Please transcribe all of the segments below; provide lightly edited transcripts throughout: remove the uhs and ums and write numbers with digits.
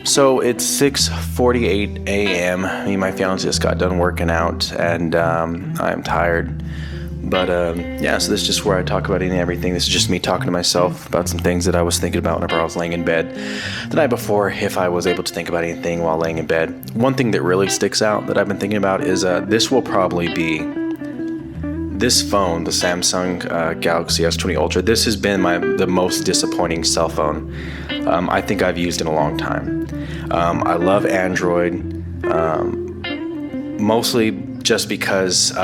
So it's 6:48 a.m. Me and my fiance just got done working out, and I'm tired. But yeah, so this is just where I talk about anything and everything. This is just me talking to myself about some things that I was thinking about whenever I was laying in bed the night before, if I was able to think about anything while laying in bed. One thing that really sticks out that I've been thinking about is this will probably be this phone, the Samsung Galaxy S20 Ultra. This has been the most disappointing cell phone I think I've used in a long time. I love Android, mostly just because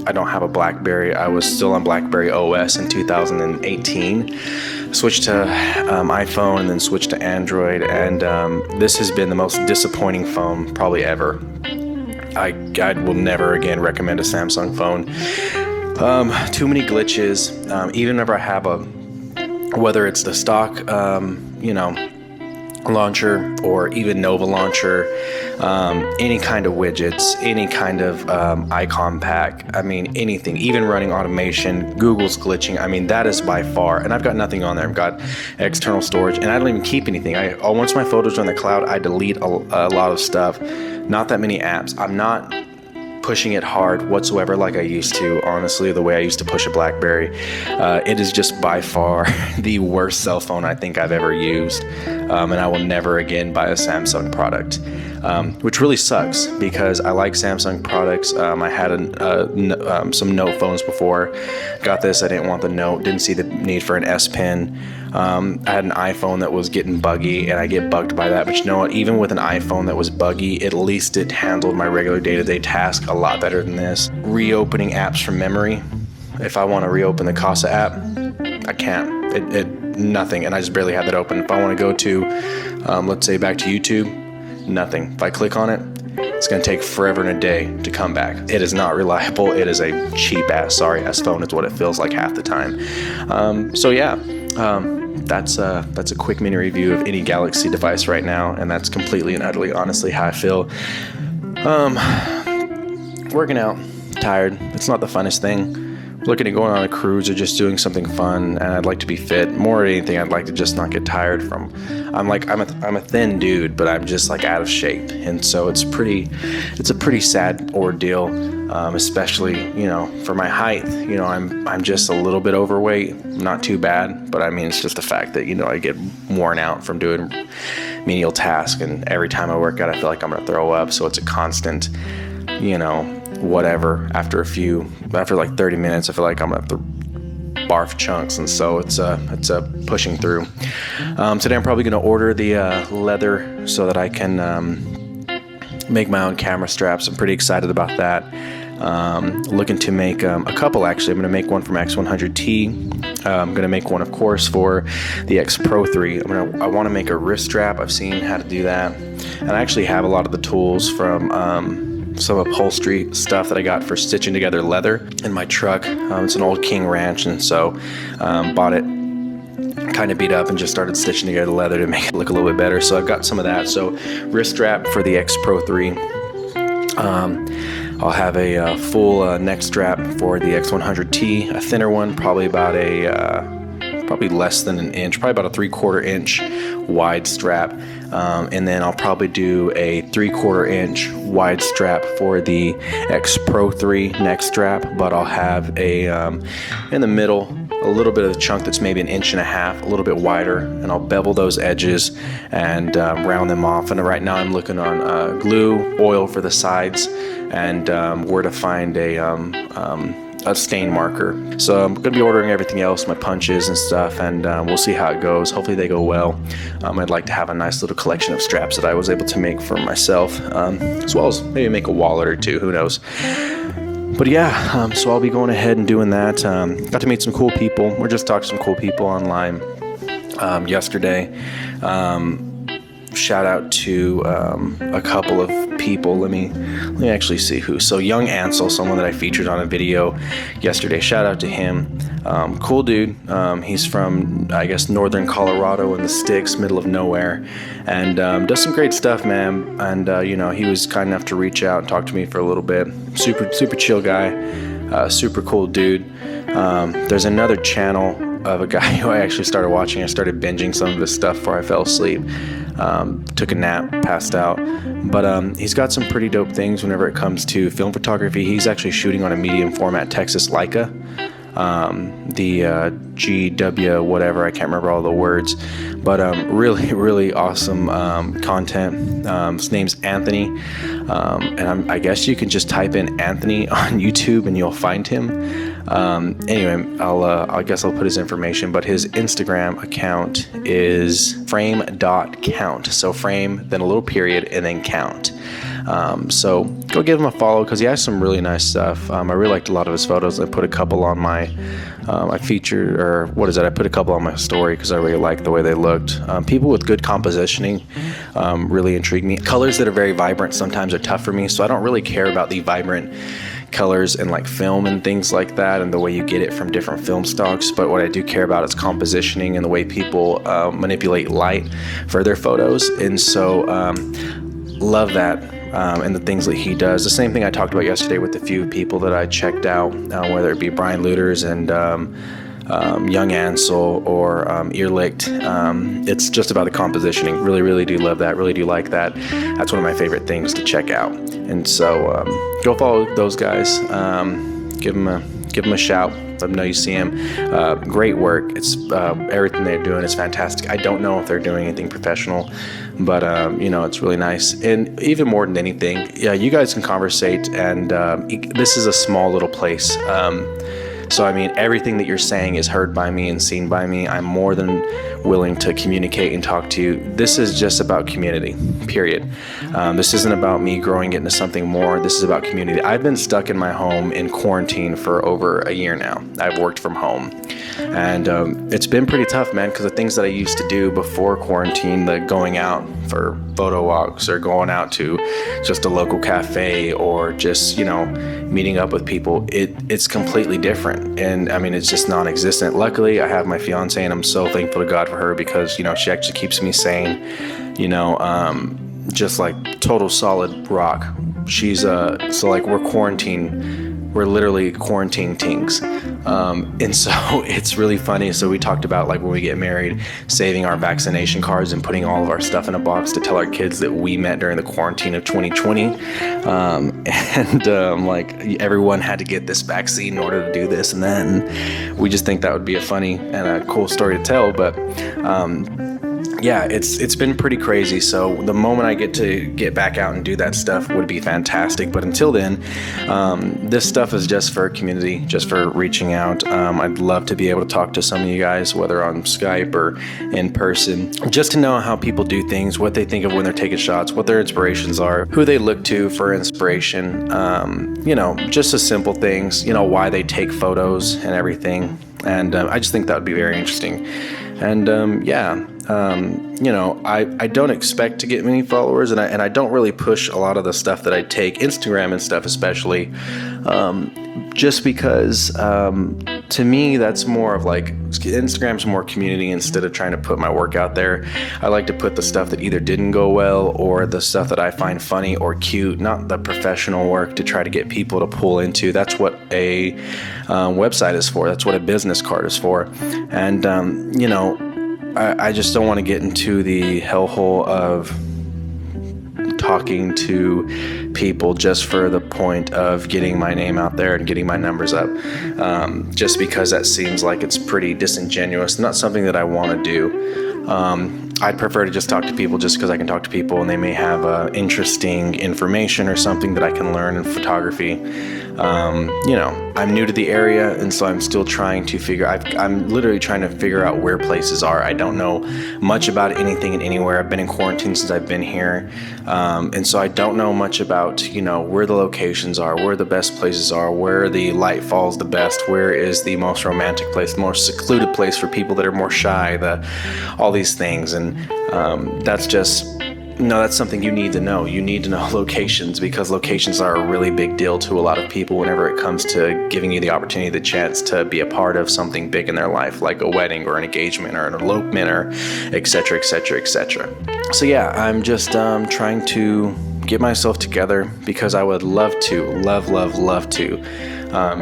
I don't have a BlackBerry. I was still on BlackBerry OS in 2018. Switched to iPhone and then switched to Android, and this has been the most disappointing phone probably ever. I will never again recommend a Samsung phone. Too many glitches. Even whenever I have whether it's the stock, launcher or even Nova launcher, any kind of widgets, any kind of icon pack, I mean anything, even running automation, Google's glitching. I mean, that is by far, and I've got nothing on there. I've got external storage, and I don't even keep anything. Once my photos are in the cloud, I delete a lot of stuff. Not that many apps. I'm not pushing it hard whatsoever like I used to, honestly, the way I used to push a BlackBerry. It is just by far the worst cell phone I think I've ever used, and I will never again buy a Samsung product, which really sucks because I like Samsung products. I had some Note phones before. Got this, I didn't want the Note, didn't see the need for an S Pen. I had an iPhone that was getting buggy, and I get bugged by that, but you know what, even with an iPhone that was buggy, at least it handled my regular day-to-day task a lot better than this. Reopening apps from memory, if I want to reopen the Casa app, I can't. Nothing, and I just barely have that open. If I want to go to, let's say back to YouTube, nothing. If I click on it, it's going to take forever and a day to come back. It is not reliable. It is a cheap-ass, sorry-ass phone is what it feels like half the time. So yeah, that's a quick mini review of any Galaxy device right now, and that's completely and utterly, honestly, how I feel. Working out, tired. It's not the funnest thing. Looking at going on a cruise or just doing something fun, and I'd like to be fit. More than anything, I'd like to just not get tired from. I'm a thin dude, but I'm just like out of shape, and so it's a pretty sad ordeal, especially for my height. I'm just a little bit overweight, not too bad, but I mean it's just the fact that I get worn out from doing menial tasks, and every time I work out, I feel like I'm gonna throw up. So it's a constant, whatever. After like 30 minutes, I feel like I'm gonna have to barf chunks, and so it's pushing through. Today I'm probably gonna order the leather so that I can make my own camera straps. I'm pretty excited about that. Looking to make a couple, actually. I'm gonna make one from X100T. I'm gonna make one, of course, for the X Pro 3. I want to make a wrist strap. I've seen how to do that, and I actually have a lot of the tools from some upholstery stuff that I got for stitching together leather in my truck. It's an old King Ranch, and so bought it kind of beat up and just started stitching together the leather to make it look a little bit better. So I've got some of that. So wrist strap for the X Pro 3. I'll have a full neck strap for the X100T, a thinner one, probably less than an inch, probably about a 3/4 inch wide strap, and then I'll probably do a 3/4 inch wide strap for the X Pro 3 neck strap, but I'll have in the middle a little bit of the chunk that's maybe 1.5 inches, a little bit wider, and I'll bevel those edges and round them off. And right now I'm looking on glue, oil for the sides, and where to find a stain marker. So I'm gonna be ordering everything else, my punches and stuff, and we'll see how it goes. Hopefully they go well. I'd like to have a nice little collection of straps that I was able to make for myself, as well as maybe make a wallet or two, who knows. But yeah, so I'll be going ahead and doing that. Got to meet some cool people. We're just talking to some cool people online yesterday. Shout out to a couple of people. Let me actually see who. So Young Ansel, someone that I featured on a video yesterday. Shout out to him. Cool dude. He's from, I guess, northern Colorado in the sticks, middle of nowhere, and does some great stuff, man. And he was kind enough to reach out and talk to me for a little bit. Super chill guy. Super cool dude. There's another channel of a guy who I actually started watching. I started binging some of his stuff before I fell asleep. Took a nap, passed out. But he's got some pretty dope things whenever it comes to film photography. He's actually shooting on a medium format Texas Leica. The GW whatever, I can't remember all the words, but really, really awesome content. His name's Anthony, and I guess you can just type in Anthony on YouTube and you'll find him. Anyway, I guess I'll put his information, but his Instagram account is frame.count. So frame, then a little period, and then count. So go give him a follow because he has some really nice stuff. I really liked a lot of his photos. I put a couple on my, I put a couple on my story because I really liked the way they looked. People with good compositioning really intrigue me. Colors that are very vibrant sometimes are tough for me, so I don't really care about the vibrant colors and like film and things like that and the way you get it from different film stocks. But what I do care about is compositioning and the way people manipulate light for their photos. And so love that. And the things that he does. The same thing I talked about yesterday with a few people that I checked out, whether it be Brian Luters and Young Ansel or Earlicht. It's just about the compositioning. Really, really do love that. Really do like that. That's one of my favorite things to check out. And so go follow those guys. Give them a shout. Let them know you see him. Great work. It's everything they're doing is fantastic. I don't know if they're doing anything professional, but it's really nice. And even more than anything, yeah, you guys can conversate. And this is a small little place. So, I mean, everything that you're saying is heard by me and seen by me. I'm more than willing to communicate and talk to you. This is just about community, period. This isn't about me growing into something more. This is about community. I've been stuck in my home in quarantine for over a year now. I've worked from home. And it's been pretty tough, man, because the things that I used to do before quarantine, the going out for photo walks or going out to just a local cafe or just, meeting up with people, it's completely different. And I mean, it's just non-existent. Luckily, I have my fiance and I'm so thankful to God for her because, she actually keeps me sane, just like total solid rock. She's so like we're literally quarantine tinks. And so it's really funny. So we talked about like when we get married, saving our vaccination cards and putting all of our stuff in a box to tell our kids that we met during the quarantine of 2020. Like everyone had to get this vaccine in order to do this. And then we just think that would be a funny and a cool story to tell. But yeah, it's been pretty crazy. So the moment I get back out and do that stuff would be fantastic. But until then, this stuff is just for community, just for reaching out. I'd love to be able to talk to some of you guys, whether on Skype or in person, just to know how people do things, what they think of when they're taking shots, what their inspirations are, who they look to for inspiration, just the simple things, why they take photos and everything. And I just think that would be very interesting. And I don't expect to get many followers, and I don't really push a lot of the stuff that I take, Instagram and stuff especially, just because to me that's more of like Instagram's more community instead of trying to put my work out there. I like to put the stuff that either didn't go well or the stuff that I find funny or cute, not the professional work to try to get people to pull into. That's what a website is for. That's what a business card is for. And I just don't want to get into the hellhole of talking to people just for the point of getting my name out there and getting my numbers up, just because that seems like it's pretty disingenuous, not something that I want to do. I'd prefer to just talk to people just because I can talk to people and they may have interesting information or something that I can learn in photography. I'm new to the area, and so I'm still trying to I'm literally trying to figure out where places are. I don't know much about anything and anywhere. I've been in quarantine since I've been here. And so I don't know much about, where the locations are, where the best places are, where the light falls the best, where is the most romantic place, the most secluded place for people that are more shy, all these things. And that's something you need to know. You need to know locations, because locations are a really big deal to a lot of people whenever it comes to giving you the opportunity, the chance to be a part of something big in their life, like a wedding or an engagement or an elopement or et cetera, et cetera, et cetera. So yeah, I'm just trying to get myself together because I would love to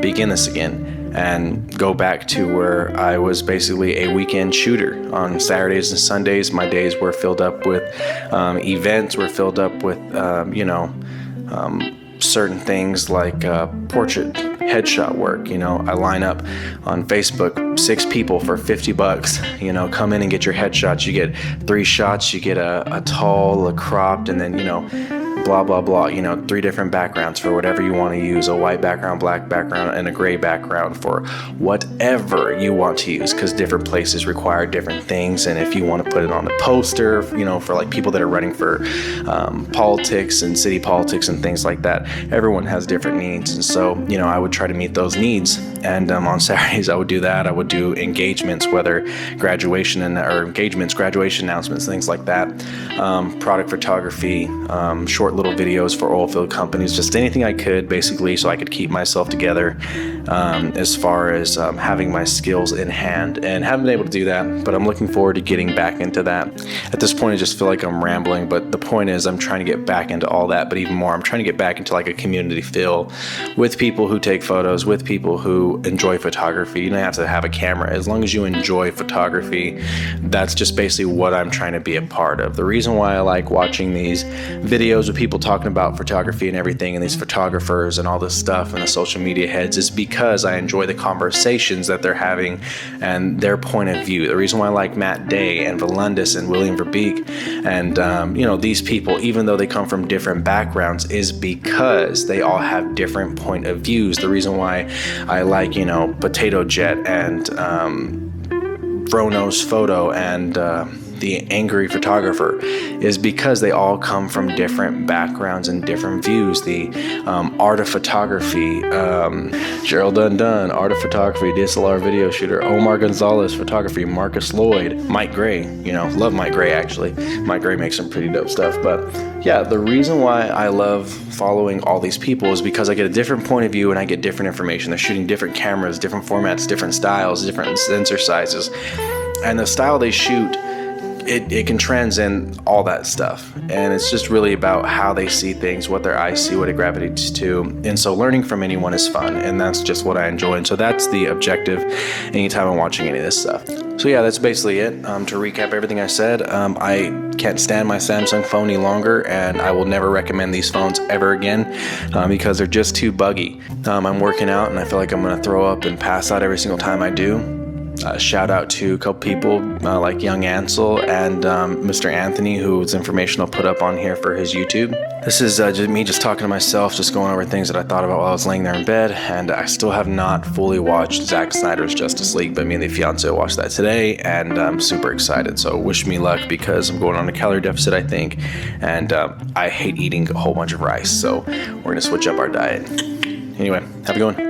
begin this again. and go back to where I was basically a weekend shooter. On Saturdays and Sundays, my days were filled up with events, were filled up with, certain things like portrait headshot work. I line up on Facebook 6 people for $50. Come in and get your headshots. You get 3 shots. You get a tall, a cropped, and then blah blah blah, 3 different backgrounds for whatever you want to use, a white background, black background, and a gray background for whatever you want to use, because different places require different things. And if you want to put it on a poster, for like people that are running for politics and city politics and things like that, everyone has different needs. And so I would try to meet those needs. And on Saturdays I would do that. I would do engagements, whether graduation announcements, things like that, product photography, short little videos for oil field companies, just anything I could, basically, so I could keep myself together as far as having my skills in hand. And haven't been able to do that, but I'm looking forward to getting back into that. At this point I just feel like I'm rambling, but the point is I'm trying to get back into all that, but even more I'm trying to get back into like a community feel with people who take photos, with people who enjoy photography. You don't have to have a camera. As long as you enjoy photography, that's just basically what I'm trying to be a part of. The reason why I like watching these videos with people talking about photography and everything, and these photographers and all this stuff and the social media heads, is because I enjoy the conversations that they're having and their point of view. The reason why I like Matt Day and Volundis and William Verbeek and these people, even though they come from different backgrounds, is because they all have different point of views. The reason why I like Potato Jet and Vronos Photo and the Angry Photographer is because they all come from different backgrounds and different views. The Art of Photography, Gerald Dundun, Art of Photography, DSLR video shooter, Omar Gonzalez Photography, Marcus Lloyd, Mike Gray, love Mike Gray actually. Mike Gray makes some pretty dope stuff. But yeah, the reason why I love following all these people is because I get a different point of view and I get different information. They're shooting different cameras, different formats, different styles, different sensor sizes. And the style they shoot, it can transcend all that stuff. And it's just really about how they see things, what their eyes see, what it gravitates to. And so learning from anyone is fun, and that's just what I enjoy. And so that's the objective anytime I'm watching any of this stuff. So yeah, that's basically it. To recap everything I said, I can't stand my Samsung phone any longer, and I will never recommend these phones ever again because they're just too buggy. I'm working out and I feel like I'm gonna throw up and pass out every single time I do. Shout out to a couple people like Young Ansel and Mr. Anthony, whose information I'll put up on here for his YouTube. This is just me talking to myself, just going over things that I thought about while I was laying there in bed, and I still have not fully watched Zack Snyder's Justice League, but me and the fiance watched that today, and I'm super excited. So wish me luck, because I'm going on a calorie deficit, I think, and I hate eating a whole bunch of rice, so we're gonna switch up our diet. Anyway, have a good one.